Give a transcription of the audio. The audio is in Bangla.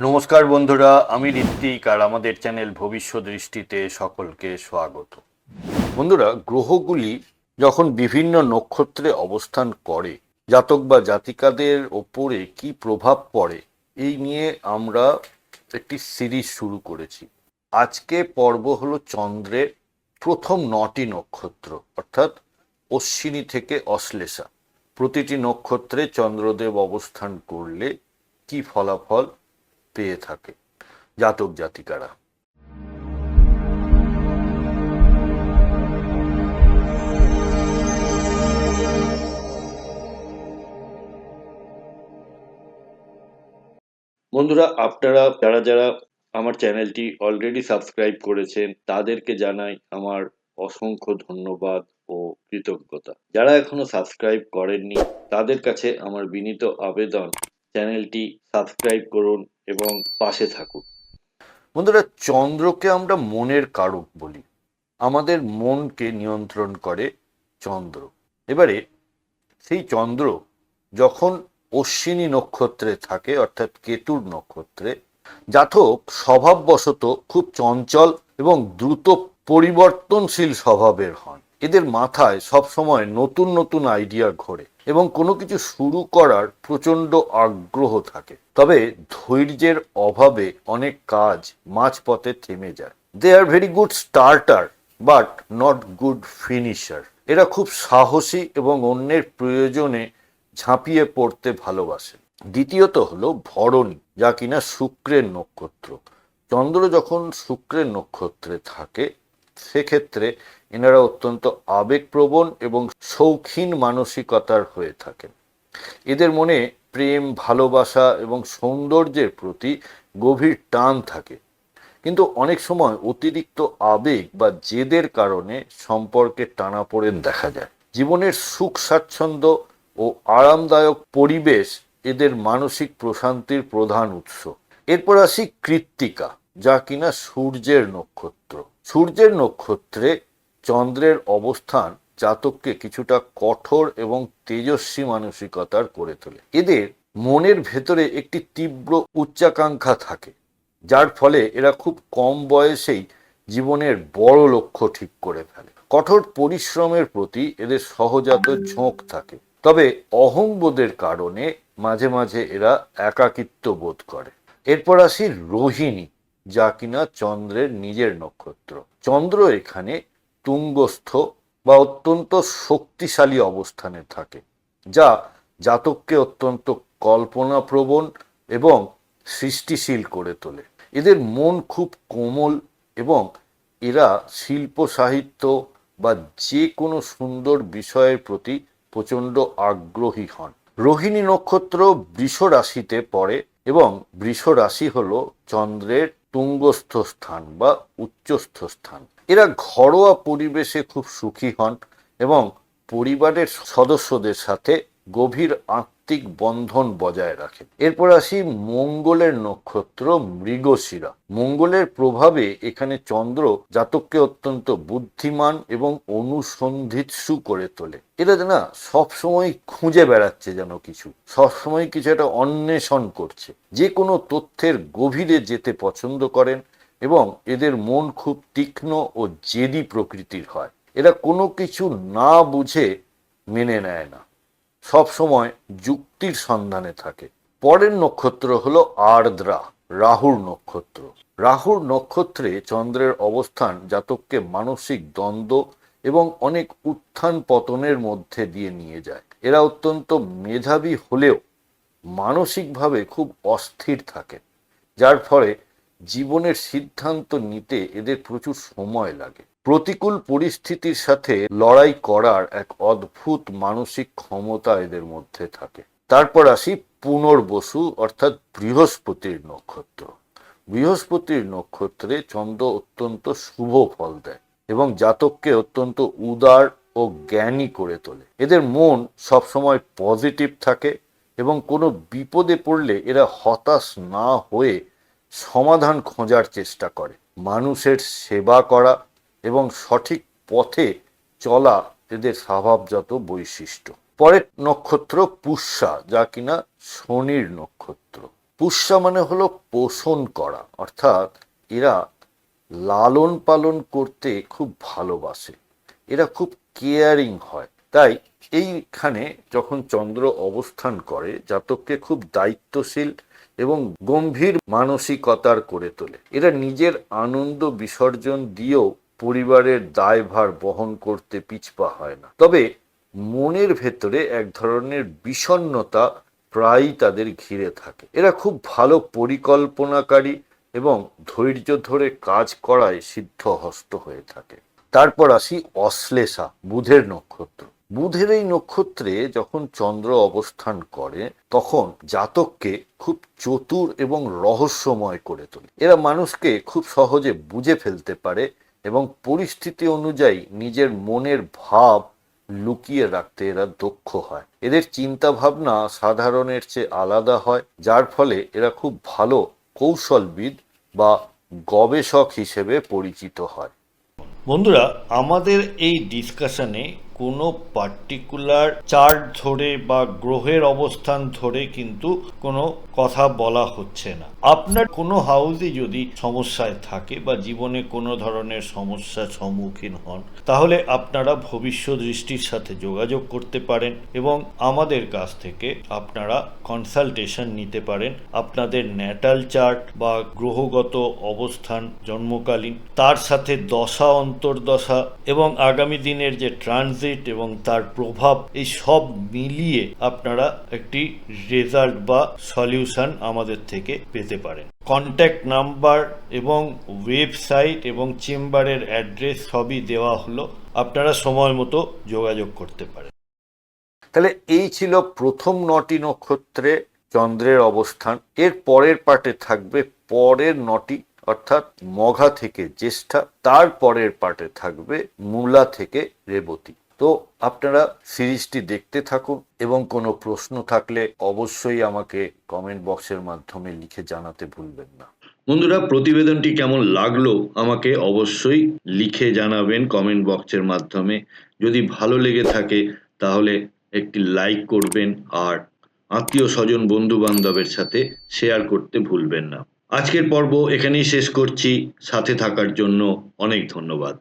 নমস্কার বন্ধুরা, আমি ঋত্বিক আর আমাদের চ্যানেল ভবিষ্যৎ দৃষ্টিতে সকলকে স্বাগত। বন্ধুরা, গ্রহগুলি যখন বিভিন্ন নক্ষত্রে অবস্থান করে জাতক বা জাতিকাদের ওপরে কি প্রভাব পড়ে এই নিয়ে আমরা একটি সিরিজ শুরু করেছি। আজকে পর্ব হলো চন্দ্রের প্রথম 9টি নক্ষত্র, অর্থাৎ অশ্বিনী থেকে অশ্লেষা। প্রতিটি নক্ষত্রে চন্দ্রদেব অবস্থান করলে কি ফলাফল পেয়ে থাকে জাতক জাতিকারা। বন্ধুরা, আপনারা যারা যারা আমার চ্যানেলটি অলরেডি সাবস্ক্রাইব করেছেন তাদেরকে জানাই আমার অসংখ্য ধন্যবাদ ও কৃতজ্ঞতা। যারা এখনো সাবস্ক্রাইব করেননি তাদের কাছে আমার বিনীত আবেদন, চ্যানেলটি সাবস্ক্রাইব করুন এবং পাশে থাকুন। বন্ধুরা, চন্দ্রকে আমরা মনের কারক বলি। আমাদের মনকে নিয়ন্ত্রণ করে চন্দ্র। এবারে সেই চন্দ্র যখন অশ্বিনী নক্ষত্রে থাকে, অর্থাৎ কেতুর নক্ষত্রে, জাতক স্বভাববশত খুব চঞ্চল এবং দ্রুত পরিবর্তনশীল স্বভাবের হন। এদের মাথায় সবসময় নতুন নতুন আইডিয়া ঘোরে এবং কোনো কিছু শুরু করার প্রচণ্ড আগ্রহ থাকে। তবে ধৈর্যের অভাবে অনেক কাজ মাঝপথে থেমে যায়। They are very good starter but not good finisher. এরা খুব সাহসী এবং অন্যের প্রয়োজনে ঝাঁপিয়ে পড়তে ভালোবাসে। দ্বিতীয়ত হলো ভরণী, যা কিনা শুক্রের নক্ষত্র। চন্দ্র যখন শুক্রের নক্ষত্রে থাকে সেক্ষেত্রে এনারা অত্যন্ত আবেগপ্রবণ এবং শৌখিন মানসিকতার হয়ে থাকেন। এদের মনে প্রেম, ভালোবাসা এবং সৌন্দর্যের প্রতি গভীর টান থাকে, কিন্তু অনেক সময় অতিরিক্ত আবেগ বা জেদের কারণে সম্পর্কে টানাপোড়েন দেখা যায়। জীবনের সুখ স্বাচ্ছন্দ্য ও আরামদায়ক পরিবেশ এদের মানসিক প্রশান্তির প্রধান উৎস। এরপর আসি কৃত্তিকা, যা কিনা সূর্যের নক্ষত্র। সূর্যের নক্ষত্রে চন্দ্রের অবস্থান জাতককে কিছুটা কঠোর এবং তেজস্বী মানসিকতার করে তোলে। এদের মনের ভেতরে একটি তীব্র উচ্চাকাঙ্ক্ষা থাকে, যার ফলে এরা খুব কম বয়সেই জীবনের বড় লক্ষ্য ঠিক করে ফেলে। কঠোর পরিশ্রমের প্রতি এদের সহজাত ঝোঁক থাকে, তবে অহংবোধের কারণে মাঝে মাঝে এরা একাকিত্ব বোধ করে। এরপর আসি রোহিণী, যা কিনা চন্দ্রের নিজের নক্ষত্র। চন্দ্র এখানে তুঙ্গস্থ বা অত্যন্ত শক্তিশালী অবস্থানে থাকে, যা জাতককে অত্যন্ত কল্পনাপ্রবণ এবং সৃষ্টিশীল করে তোলে। এদের মন খুব কোমল এবং এরা শিল্প সাহিত্য বা যে কোনো সুন্দর বিষয়ের প্রতি প্রচণ্ড আগ্রহী হন। রোহিণী নক্ষত্র বৃষ রাশিতে পড়ে এবং বৃষ রাশি হল চন্দ্রের তুঙ্গস্থ স্থান বা উচ্চস্থ স্থান। এরা ঘরোয়া পরিবেশে খুব সুখী হন এবং পরিবারের সদস্যদের সাথে গভীর আত্মিক বন্ধন বজায় রাখে। এরপর আসি মঙ্গলের নক্ষত্র মৃগশিরা। মঙ্গলের প্রভাবে এখানে চন্দ্র জাতককে অত্যন্ত বুদ্ধিমান এবং অনুসন্ধিৎসু করে তোলে। এরা না সবসময় খুঁজে বেড়াচ্ছে, যেন কিছু সবসময় কিছু একটা অন্বেষণ করছে, যে কোনো তথ্যের গভীরে যেতে পছন্দ করেন এবং এদের মন খুব তীক্ষ্ণ ও জেদি প্রকৃতির হয়। এরা কোনো কিছু না বুঝে মেনে নেয় না, সব সময় যুক্তির সন্ধানে থাকে। পরের নক্ষত্র হলো আর্দ্রা, রাহুর নক্ষত্র। রাহুর নক্ষত্রে চন্দ্রের অবস্থান জাতককে মানসিক দ্বন্দ্ব এবং অনেক উত্থান পতনের মধ্যে দিয়ে নিয়ে যায়। এরা অত্যন্ত মেধাবী হলেও মানসিকভাবে খুব অস্থির থাকে, যার ফলে জীবনের সিদ্ধান্ত নিতে এদের প্রচুর সময় লাগে। প্রতিকূল পরিস্থিতির সাথে লড়াই করার এক অদ্ভুত মানসিক ক্ষমতা এদের মধ্যে থাকে। তারপর আসি পুনর্বসু, অর্থাৎ বৃহস্পতির নক্ষত্র। বৃহস্পতির নক্ষত্রে চন্দ্র অত্যন্ত শুভ ফল দেয় এবং জাতককে অত্যন্ত উদার ও জ্ঞানী করে তোলে। এদের মন সবসময় পজিটিভ থাকে এবং কোনো বিপদে পড়লে এরা হতাশ না হয়ে সমাধান খোঁজার চেষ্টা করে। মানুষের সেবা করা এবং সঠিক পথে চলা এদের স্বভাবজাত বৈশিষ্ট্য। পরের নক্ষত্র পুষ্যা, যা কিনা শনির নক্ষত্র। পুষ্যা মানে হলো পোষণ করা, অর্থাৎ এরা লালন পালন করতে খুব ভালোবাসে, এরা খুব কেয়ারিং হয়। তাই এইখানে যখন চন্দ্র অবস্থান করে জাতককে খুব দায়িত্বশীল এবং গম্ভীর মানসিকতার করে তোলে। এরা নিজের আনন্দ বিসর্জন দিয়েও পরিবারের দায়ভার বহন করতে পিছপা হয় না। তবে মনের ভেতরে এক ধরনের বিষণ্ণতা প্রায়ই তাদের ঘিরে থাকে। এরা খুব ভালো পরিকল্পনাকারী এবং ধৈর্য ধরে কাজ করায় সিদ্ধহস্ত হয়ে থাকে। তারপর আসি অশ্লেষা, বুধের নক্ষত্র। বুধের এই নক্ষত্রে যখন চন্দ্র অবস্থান করে তখন জাতককে খুব চতুর এবং রহস্যময় করে তোলে। এরা মানুষকে খুব সহজে বুঝে ফেলতে পারে এবং পরিস্থিতি অনুযায়ী নিজের মনের ভাব লুকিয়ে রাখতে এরা দক্ষ হয়। এদের চিন্তা ভাবনা সাধারণের চেয়ে আলাদা হয়, যার ফলে এরা খুব ভালো কৌশলবিদ বা গবেষক হিসেবে পরিচিত হয়। বন্ধুরা, আমাদের এই ডিসকাশনে কোনো পার্টিকুলার চার্ট ধরে বা গ্রহের অবস্থান ধরে কিন্তু কোনো কথা বলা হচ্ছে না। আপনার কোনো হাউসে যদি সমস্যায় থাকে বা জীবনে কোনো ধরনের সমস্যার সম্মুখীন হন, তাহলে আপনারা ভবিষ্যৎ দৃষ্টির সাথে যোগাযোগ করতে পারেন এবং আমাদের কাছ থেকে আপনারা কনসালটেশন নিতে পারেন। আপনাদের ন্যাটাল চার্ট বা গ্রহগত অবস্থান জন্মকালীন, তার সাথে দশা অন্তর্দশা এবং আগামী দিনের যে ট্রানজিট এবং তার প্রভাব, এই সব মিলিয়ে আপনারা একটি রেজাল্ট বা সলিউশন আমাদের থেকে পেতে পারেন। কন্ট্যাক্ট নাম্বার এবং ওয়েবসাইট এবং চেম্বারের অ্যাড্রেস সবই দেওয়া হলো, আপনারা সময় মতো যোগাযোগ করতে পারেন। তাহলে এই ছিল প্রথম 9টি নক্ষত্রে চন্দ্রের অবস্থান। এর পরের পার্টে থাকবে পরের 9টি, অর্থাৎ মঘা থেকে জ্যেষ্ঠা, তার পরের পার্টে থাকবে মূলা থেকে রেবতী। তো আপনারা সিরিজটি দেখতে থাকুন এবং কোনো প্রশ্ন থাকলে অবশ্যই আমাকে কমেন্ট বক্সের মাধ্যমে লিখে জানাতে ভুলবেন না। বন্ধুরা, প্রতিবেদনটি কেমন লাগলো আমাকে অবশ্যই লিখে জানাবেন কমেন্ট বক্সের মাধ্যমে। যদি ভালো লেগে থাকে তাহলে একটি লাইক করবেন আর আত্মীয় স্বজন বন্ধু বান্ধবের সাথে শেয়ার করতে ভুলবেন না। আজকের পর্ব এখানেই শেষ করছি। সাথে থাকার জন্য অনেক ধন্যবাদ।